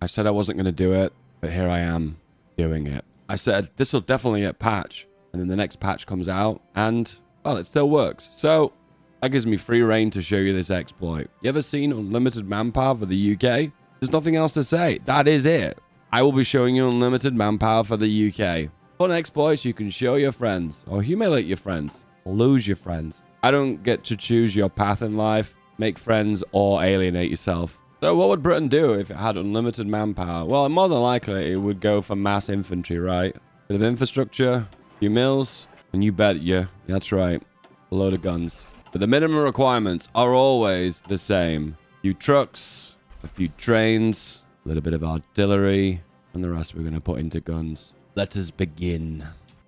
I said I wasn't going to do it, but here I am doing it. I said, this will definitely get patched. And then the next patch comes out and, well, it still works. So that gives me free reign to show you this exploit. You ever seen unlimited manpower for the UK? There's nothing else to say. That is it. I will be showing you unlimited manpower for the UK. Fun exploits you can show your friends or humiliate your friends or lose your friends. I don't get to choose your path in life, make friends or alienate yourself. So what would Britain do if it had unlimited manpower? Well, more than likely it would go for mass infantry, right? Bit of infrastructure, few mills, and you bet you, that's right, a load of guns. But the minimum requirements are always the same. A few trucks, a few trains, a little bit of artillery, and the rest we're going to put into guns. Let us begin.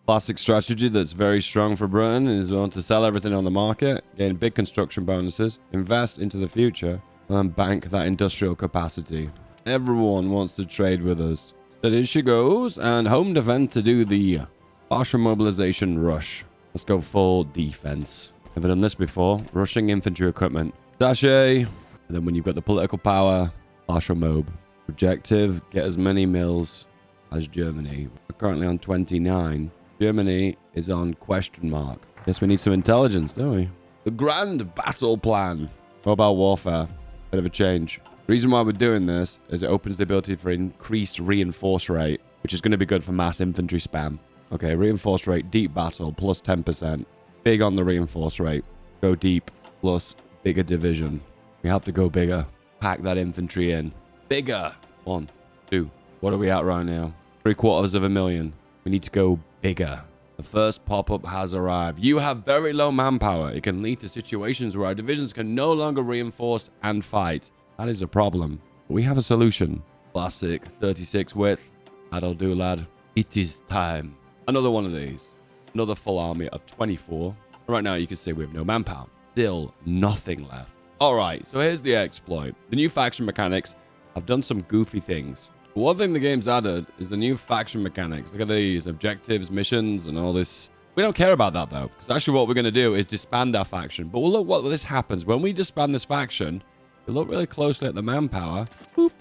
Classic strategy that's very strong for Britain is we want to sell everything on the market, gain big construction bonuses, invest into the future, and bank that industrial capacity. Everyone wants to trade with us. So here she goes, and home defense to do the partial mobilization rush. Let's go full defense. Never done this before. Rushing infantry equipment. Sachet. And then when you've got the political power, partial mob. Objective, get as many mills as Germany. We're currently on 29. Germany is on question mark. Guess we need some intelligence, don't we? The grand battle plan. Mobile warfare. Bit of a change. The reason why we're doing this is it opens the ability for increased reinforce rate, which is going to be good for mass infantry spam. Okay, reinforce rate, deep battle, plus 10%. Big on the reinforce rate. Go deep, plus bigger division. We have to go bigger. Pack that infantry in. Bigger. 1, 2. What are we at right now? 750,000. We need to go bigger. The first pop-up has arrived. You have very low manpower. It can lead to situations where our divisions can no longer reinforce and fight. That is a problem. But we have a solution. Classic 36 width. That'll do, lad. It is time. Another one of these. Another full army of 24. Right now, you can see we have no manpower. Still nothing left. All right, so here's the exploit. The new faction mechanics have done some goofy things. One thing the game's added is the new faction mechanics. Look at these objectives, missions, and all this. We don't care about that, though, because actually what we're going to do is disband our faction. But we'll look what this happens. When we disband this faction, we look really closely at the manpower. Boop.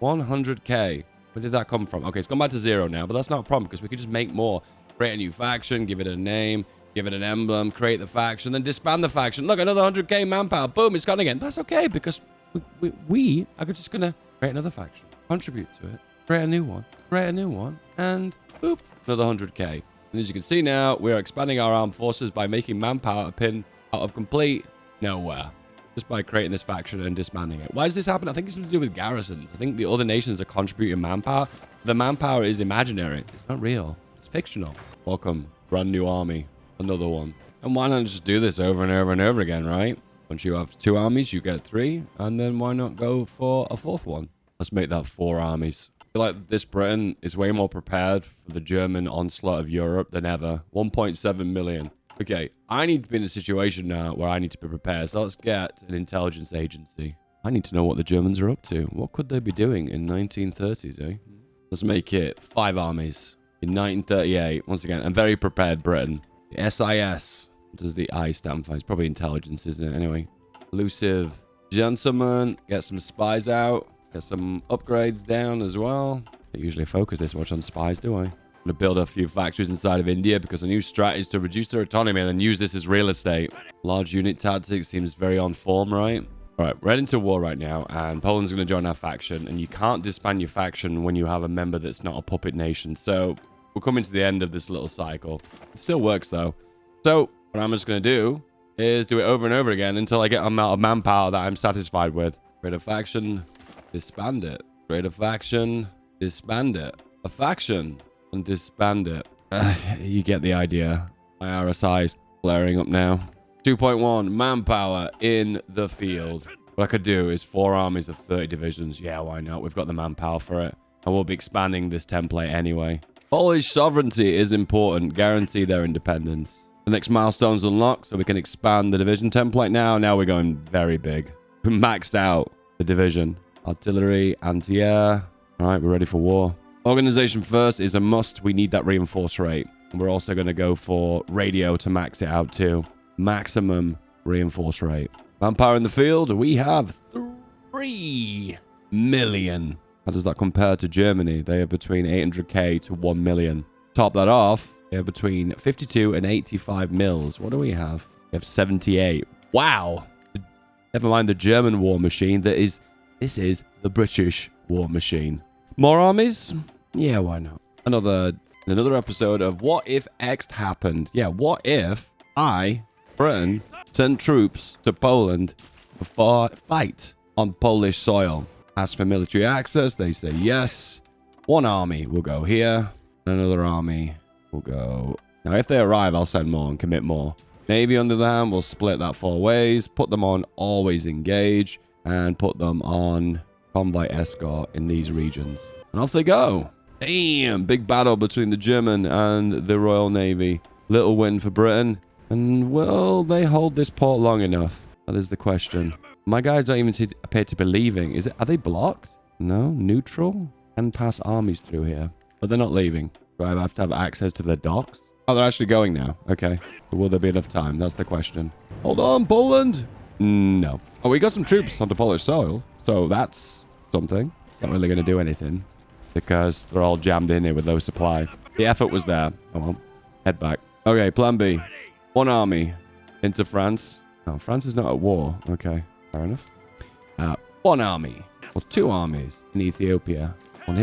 100k. Where did that come from? Okay, it's gone back to 0 now, but that's not a problem because we could just make more. Create a new faction, give it a name, give it an emblem, create the faction, then disband the faction. Look, another 100k manpower. Boom, it's gone again. That's okay because we are just going to create another faction. Contribute to it, create a new one, and boop, another 100k. And as you can see now, we're expanding our armed forces by making manpower a pin out of complete nowhere. Just by creating this faction and disbanding it. Why does this happen? I think it's something to do with garrisons. I think the other nations are contributing manpower. The manpower is imaginary. It's not real. It's fictional. Welcome, brand new army. Another one. And why not just do this over and over and over again, right? Once you have 2 armies, you get 3. And then why not go for a 4th one? Let's make that 4 armies. I feel like this Britain is way more prepared for the German onslaught of Europe than ever. 1.7 million. Okay, I need to be in a situation now where I need to be prepared. So let's get an intelligence agency. I need to know what the Germans are up to. What could they be doing in 1930s, eh? Let's make it 5 armies. In 1938, once again, a very prepared Britain. The SIS. What does the I stand for? It's probably intelligence, isn't it? Anyway. Elusive gentlemen. Get some spies out. Get some upgrades down as well. I don't usually focus this much on spies, do I? I'm going to build a few factories inside of India because a new strat is to reduce their autonomy and then use this as real estate. Large unit tactics seems very on form, right? All right, we're heading to war right now, and Poland's going to join our faction, and you can't disband your faction when you have a member that's not a puppet nation. So we're coming to the end of this little cycle. It still works, though. So what I'm just going to do is do it over and over again until I get an amount of manpower that I'm satisfied with. Create a faction. Disband it. Create a faction. Disband it. A faction. And disband it. You get the idea. My RSI is flaring up now. 2.1. Manpower in the field. What I could do is 4 armies of 30 divisions. Yeah, why not? We've got the manpower for it. And we'll be expanding this template anyway. Polish sovereignty is important. Guarantee their independence. The next milestone's unlocked, so we can expand the division template now. Now we're going very big. We maxed out the division. Artillery, anti-air. All right, we're ready for war. Organization first is a must. We need that reinforce rate. And we're also going to go for radio to max it out too. Maximum reinforce rate. Manpower in the field, we have 3 million. How does that compare to Germany? They have between 800k to 1 million. Top that off, they have between 52 and 85 mils. What do we have? We have 78. Wow. Never mind the German war machine. This is the British war machine. More armies? Yeah, why not? Another episode of What If X happened? Yeah, what if Britain, sent troops to Poland for fight on Polish soil? Ask for military access. They say yes. One army will go here. Another army will go... Now, if they arrive, I'll send more and commit more. Navy, on the other hand, will split that 4 ways. Put them on always engage. And put them on convoy escort in these regions. And off they go. Damn, big battle between the German and the Royal Navy. Little win for Britain. And will they hold this port long enough? That is the question. My guys don't even appear to be leaving. Are they blocked? No, neutral? Can pass armies through here. But they're not leaving. Do I have to have access to the docks? Oh, they're actually going now. Okay. But will there be enough time? That's the question. Hold on, Poland. No. Oh, we got some troops onto Polish soil. So that's something. It's not really going to do anything. Because they're all jammed in here with low supply. The effort was there. Oh well. Head back. Okay, plan B. One army into France. Oh, France is not at war. Okay, fair enough. One army. Or 2 armies in Ethiopia. One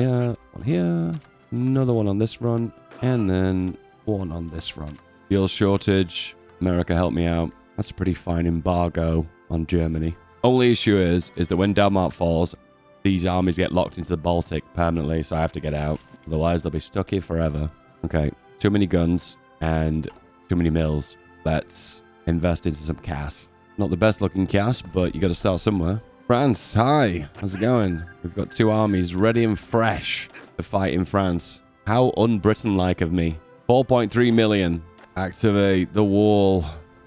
here. Another one on this front. And then one on this front. Fuel shortage. America, help me out. That's a pretty fine embargo on Germany. Only issue is that when Denmark falls, these armies get locked into the Baltic permanently, so I have to get out. Otherwise, they'll be stuck here forever. Okay, too many guns and too many mills. Let's invest into some CAS. Not the best looking CAS, but you got to start somewhere. France, hi. How's it going? We've got 2 armies ready and fresh to fight in France. How un-Britain-like of me. 4.3 million. Activate the wall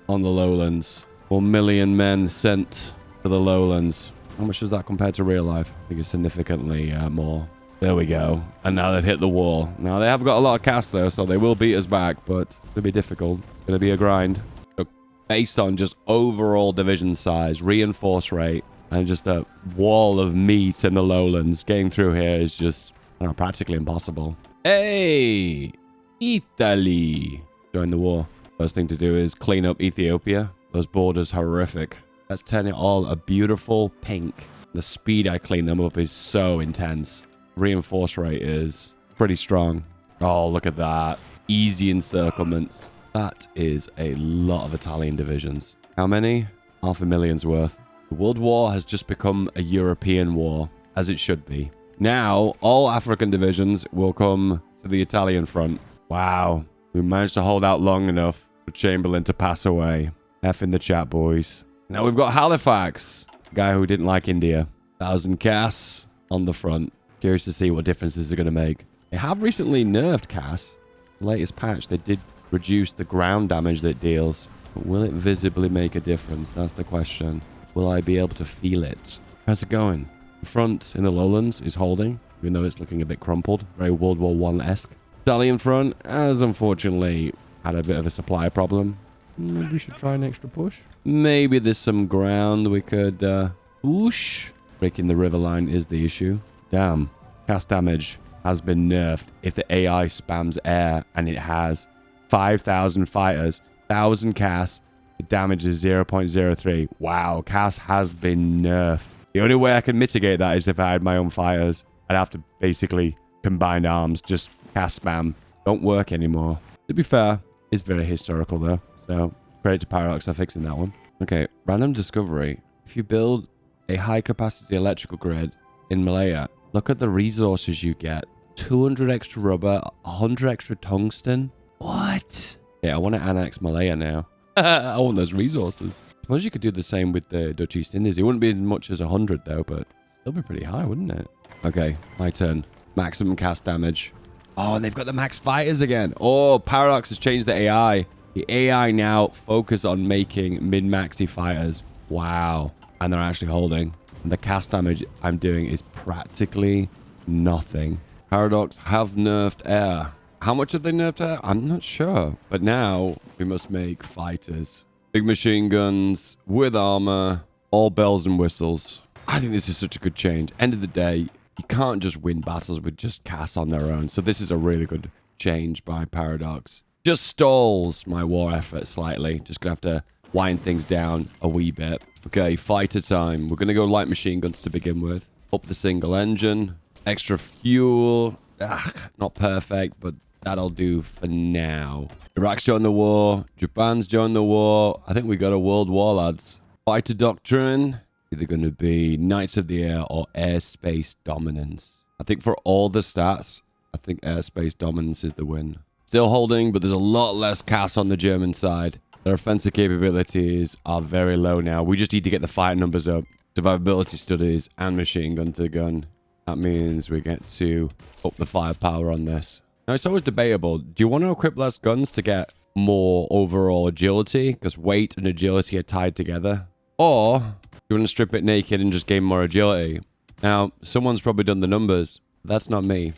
on the lowlands. 1 million men sent to the lowlands. How much does that compare to real life? I think it's significantly more. There we go. And now they've hit the wall. Now they have got a lot of cast though, so they will beat us back, but it'll be difficult. It's going to be a grind. So based on just overall division size, reinforce rate, and just a wall of meat in the lowlands, getting through here is just practically impossible. Hey! Italy! Join the war. First thing to do is clean up Ethiopia. Those borders horrific. Let's turn it all a beautiful pink. The speed I clean them up is so intense. Reinforce rate is pretty strong. Oh, look at that. Easy encirclements. That is a lot of Italian divisions. How many? 500,000's worth. The World War has just become a European war, as it should be. Now, all African divisions will come to the Italian front. Wow. We managed to hold out long enough for Chamberlain to pass away. F in the chat, boys. Now we've got Halifax. Guy who didn't like India. 1,000 CAS on the front. Curious to see what differences are going to make. They have recently nerfed CAS. The latest patch, they did reduce the ground damage that it deals. But will it visibly make a difference? That's the question. Will I be able to feel it? How's it going? The front in the lowlands is holding, even though it's looking a bit crumpled. Very World War I-esque. Italian front has unfortunately had a bit of a supply problem. Maybe we should try an extra push. Maybe there's some ground we could push. Breaking the river line is the issue. Damn. Cast damage has been nerfed if the AI spams air, and it has 5,000 fighters, 1,000 CAS. The damage is 0.03. Wow, CAS has been nerfed. The only way I can mitigate that is if I had my own fighters. I'd have to basically combine arms, just CAS spam. Don't work anymore. To be fair, it's very historical though. So, credit to Paradox for fixing that one. Okay, random discovery. If you build a high-capacity electrical grid in Malaya, look at the resources you get. 200 extra rubber, 100 extra tungsten. What? Yeah, I want to annex Malaya now. I want those resources. I suppose you could do the same with the Dutch East Indies. It wouldn't be as much as 100 though, but still be pretty high, wouldn't it? Okay, my turn. Maximum cast damage. Oh, and they've got the max fighters again. Oh, Paradox has changed the AI. The AI now focus on making min-maxy fighters. Wow. And they're actually holding. And the cast damage I'm doing is practically nothing. Paradox have nerfed air. How much have they nerfed air? I'm not sure. But now we must make fighters. Big machine guns with armor. All bells and whistles. I think this is such a good change. End of the day, you can't just win battles with just Cass on their own. So this is a really good change by Paradox. Just stalls my war effort slightly. Just gonna have to wind things down a wee bit. Okay, fighter time. We're gonna go light machine guns to begin with. Up the single engine. Extra fuel. Not perfect, but that'll do for now. Iraq's joined the war. Japan's joined the war. I think we got a world war, lads. Fighter doctrine. Either going to be Knights of the Air or Airspace Dominance. I think for all the stats, I think Airspace Dominance is the win. Still holding, but there's a lot less Cass on the German side. Their offensive capabilities are very low now. We just need to get the fight numbers up. Survivability studies and machine gun to gun. That means we get to up the firepower on this. Now, it's always debatable. Do you want to equip less guns to get more overall agility? Because weight and agility are tied together. Or you want to strip it naked and just gain more agility. Now, someone's probably done the numbers. That's not me.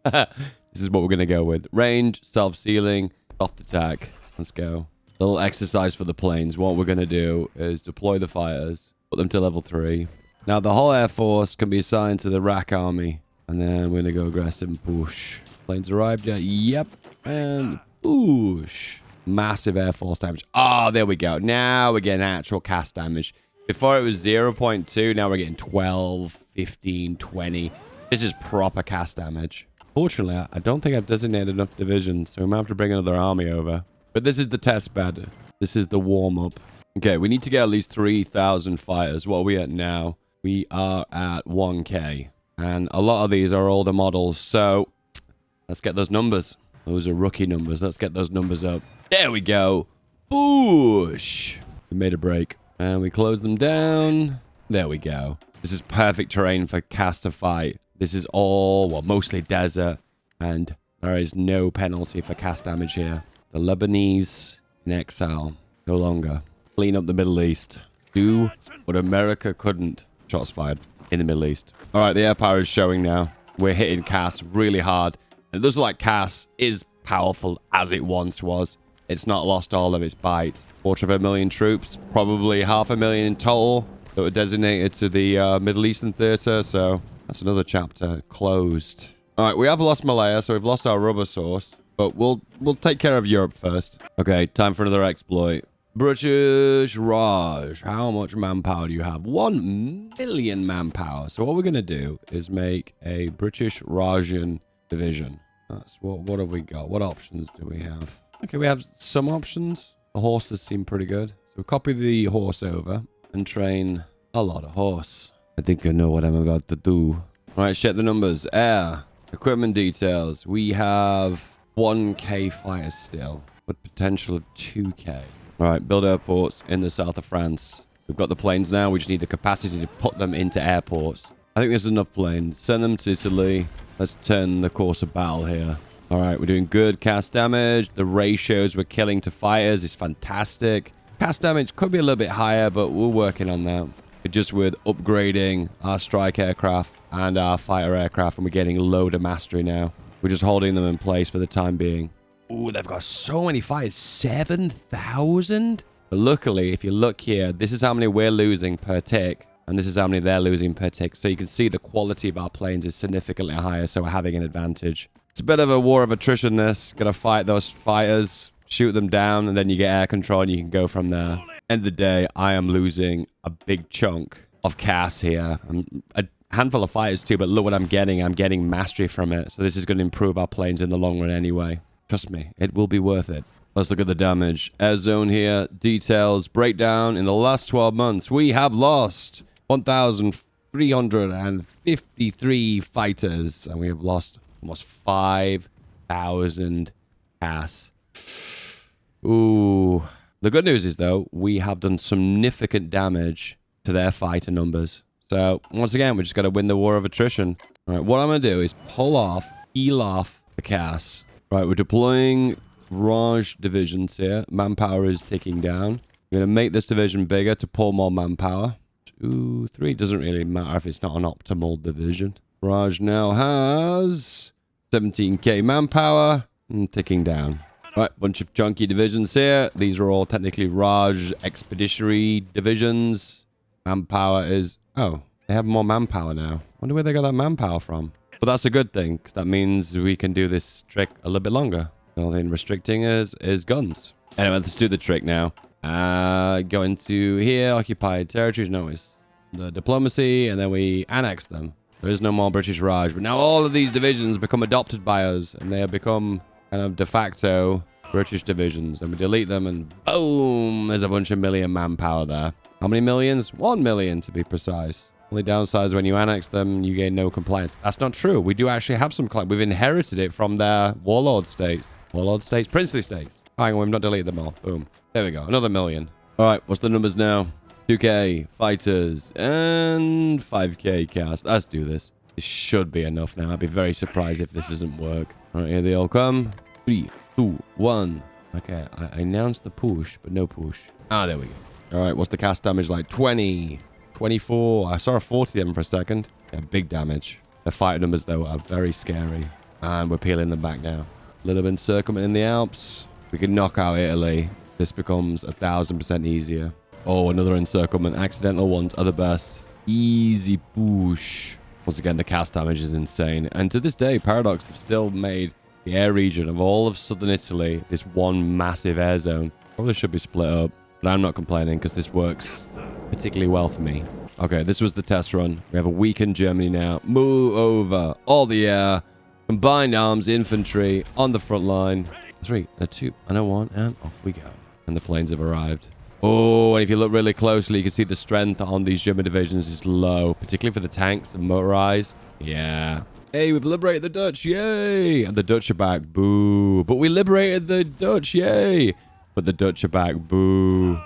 This is what we're going to go with. Range, self-sealing, soft attack. Let's go. Little exercise for the planes. What we're going to do is deploy the fighters. Put them to level 3. Now, the whole Air Force can be assigned to the Iraq Army. And then we're going to go aggressive and push. Planes arrived yet? Yep. And push. Massive Air Force damage. Oh, there we go. Now we're getting actual Cass damage. Before it was 0.2. Now we're getting 12, 15, 20. This is proper Cass damage. Fortunately, I don't think I've designated enough divisions, so we might have to bring another army over. But this is the test bed. This is the warm-up. Okay, we need to get at least 3,000 fighters. What are we at now? We are at 1K. And a lot of these are older models, so let's get those numbers. Those are rookie numbers. Let's get those numbers up. There we go. Boosh. We made a break. And we close them down. There we go. This is perfect terrain for Cass to fight. This is all, well, mostly desert. And there is no penalty for Cass damage here. The Lebanese in exile. No longer. Clean up the Middle East. Do what America couldn't. Shots fired in the Middle East. All right, the air power is showing now. We're hitting Cass really hard. And it looks like Cass is powerful as it once was. It's not lost all of its bite. 250,000 troops, probably 500,000 in total that were designated to the Middle Eastern theater. So that's another chapter closed. All right, we have lost Malaya, so we've lost our rubber source. But we'll take care of Europe first. Okay, time for another exploit. British Raj. How much manpower do you have? 1 million manpower. So what we're going to do is make a British Rajan division. That's what have we got? What options do we have? Okay, we have some options. The horses seem pretty good. So we'll copy the horse over and train a lot of horse. I think I know what I'm about to do. All right, check the numbers. Air. Equipment details. We have 1K fighters still with potential of 2K. All right, build airports in the south of France. We've got the planes now. We just need the capacity to put them into airports. I think there's enough planes. Send them to Italy. Let's turn the course of battle here. All right, we're doing good Cass damage. The ratios we're killing to fighters is fantastic. Cass damage could be a little bit higher, but we're working on that. Just with upgrading our strike aircraft and our fighter aircraft, and we're getting a load of mastery now. We're just holding them in place for the time being. Ooh, they've got so many fighters. 7,000? But luckily, if you look here, this is how many we're losing per tick. And this is how many they're losing per tick. So you can see the quality of our planes is significantly higher. So we're having an advantage. It's a bit of a war of attrition, this. Gotta fight those fighters, shoot them down, and then you get air control and you can go from there. End of the day, I am losing a big chunk of Cass here. A handful of fighters too, but look what I'm getting. I'm getting mastery from it. So this is going to improve our planes in the long run anyway. Trust me, it will be worth it. Let's look at the damage. Air zone here. Details. Breakdown. In the last 12 months, we have lost 1,353 fighters. And we have lost almost 5,000 Cass. Ooh. The good news is, though, we have done significant damage to their fighter numbers. So, once again, we just got to win the war of attrition. All right, what I'm going to do is heal off the Cass. Right, we're deploying Raj divisions here. Manpower is ticking down. We're going to make this division bigger to pull more manpower. 2, 3. Doesn't really matter if it's not an optimal division. Raj now has 17k manpower and ticking down. Right, bunch of chunky divisions here. These are all technically Raj expeditionary divisions. Manpower is... Oh, they have more manpower now. Wonder where they got that manpower from. But that's a good thing, because that means we can do this trick a little bit longer. The only thing restricting us is guns. Anyway, let's do the trick now. Go into here, occupied territories. No, it's the diplomacy, and then we annex them. There is no more British Raj. But now all of these divisions become adopted by us, and they have become kind of de facto British divisions. And we delete them, and boom, there's a bunch of million manpower there. How many millions? 1 million to be precise. Only downside is when you annex them, you gain no compliance. That's not true. We do actually have some compliance. We've inherited it from their warlord states. Warlord states, princely states. Hang on, we've not deleted them all. Boom. There we go. Another million. All right, what's the numbers now? 2K fighters and 5K cast. Let's do this. This should be enough now. I'd be very surprised if this doesn't work. All right, here they all come. 3, 2, 1. Okay, I announced the push, but no push. Ah, there we go. All right, what's the cast damage like? 20. 24. I saw a 40 of them for a second. Yeah, big damage. The fighter numbers, though, are very scary. And we're peeling them back now. Little bit encirclement in the Alps. We can knock out Italy. This becomes 1,000% easier. Oh, another encirclement. Accidental ones are the best. Easy push. Once again, the cast damage is insane. And to this day, Paradox have still made the air region of all of southern Italy this one massive air zone. Probably should be split up. But I'm not complaining because this works particularly well for me. Okay, this was the test run. We have a weakened Germany now. Move over. All the air. Combined arms, infantry on the front line. 3, a 2, and a 1, and off we go. And the planes have arrived. Oh, and if you look really closely, you can see the strength on these German divisions is low, particularly for the tanks and motorized. Yeah. Hey, we've liberated the Dutch. Yay. And the Dutch are back. Boo. But we liberated the Dutch. Yay. But the Dutch are back. Boo.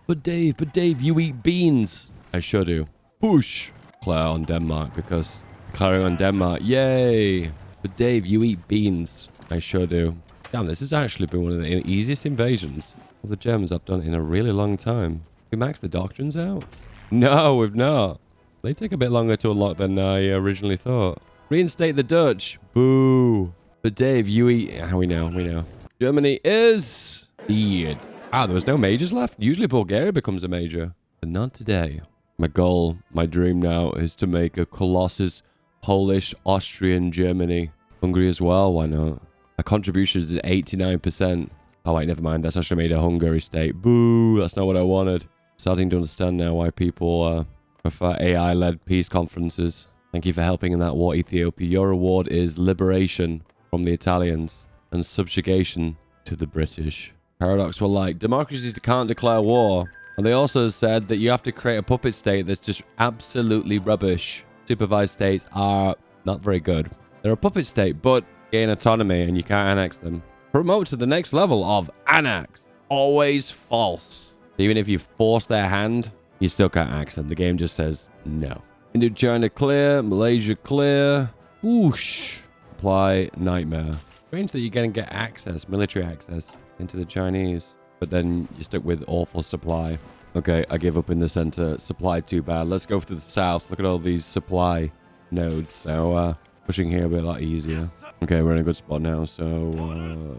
But Dave, you eat beans. I sure do. Push. Declare on Denmark because declaring on Denmark. Yay. But Dave, you eat beans. I sure do. Damn, this has actually been one of the easiest invasions of the Germans I've done in a really long time. We maxed the doctrines out? No, we've not. They take a bit longer to unlock than I originally thought. Reinstate the Dutch. Boo. But Dave, you eat... We know. Germany is dead. Ah, there was no majors left? Usually Bulgaria becomes a major. But not today. My goal, my dream now is to make a Colossus, Polish, Austrian, Germany. Hungary as well, why not? Our contribution is 89%. Oh wait, never mind. That's actually made a Hungary state. Boo, that's not what I wanted. Starting to understand now why people prefer AI-led peace conferences. Thank you for helping in that war, Ethiopia. Your reward is liberation from the Italians and subjugation to the British. Paradox were like, democracies can't declare war. And they also said that you have to create a puppet state that's just absolutely rubbish. Supervised states are not very good. They're a puppet state, but gain autonomy and you can't annex them. Promote to the next level of annex. Always false. Even if you force their hand, you still can't annex them. The game just says no. Indochina clear. Malaysia clear. Whoosh. Apply nightmare. Strange that you're going to get access, military access into the Chinese. But then you're stuck with awful supply. Okay, I give up in the center. Supply too bad. Let's go to the south. Look at all these supply nodes. So pushing here will be a lot easier. Okay, we're in a good spot now. So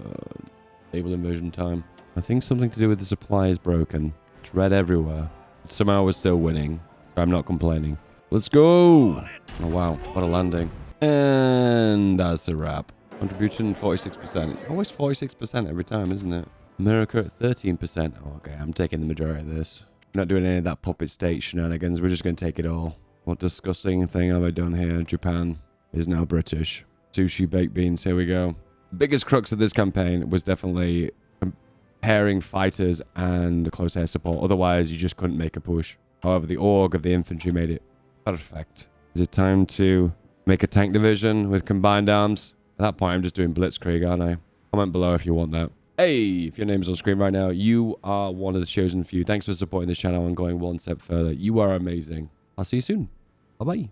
stable inversion time. I think something to do with the supply is broken. It's red everywhere. But somehow we're still winning. So I'm not complaining. Let's go. Oh wow, what a landing. And that's a wrap. Contribution 46%. It's always 46% every time, isn't it? America at 13%. Oh, okay, I'm taking the majority of this. We're not doing any of that puppet state shenanigans. We're just going to take it all. What disgusting thing have I done here? Japan is now British. Sushi, baked beans, here we go. The biggest crux of this campaign was definitely comparing fighters and close air support. Otherwise, you just couldn't make a push. However, the org of the infantry made it perfect. Is it time to make a tank division with combined arms? At that point, I'm just doing blitzkrieg, aren't I? Comment below if you want that. Hey, if your name's on screen right now, you are one of the chosen few. Thanks for supporting this channel and going one step further. You are amazing. I'll see you soon. Bye-bye.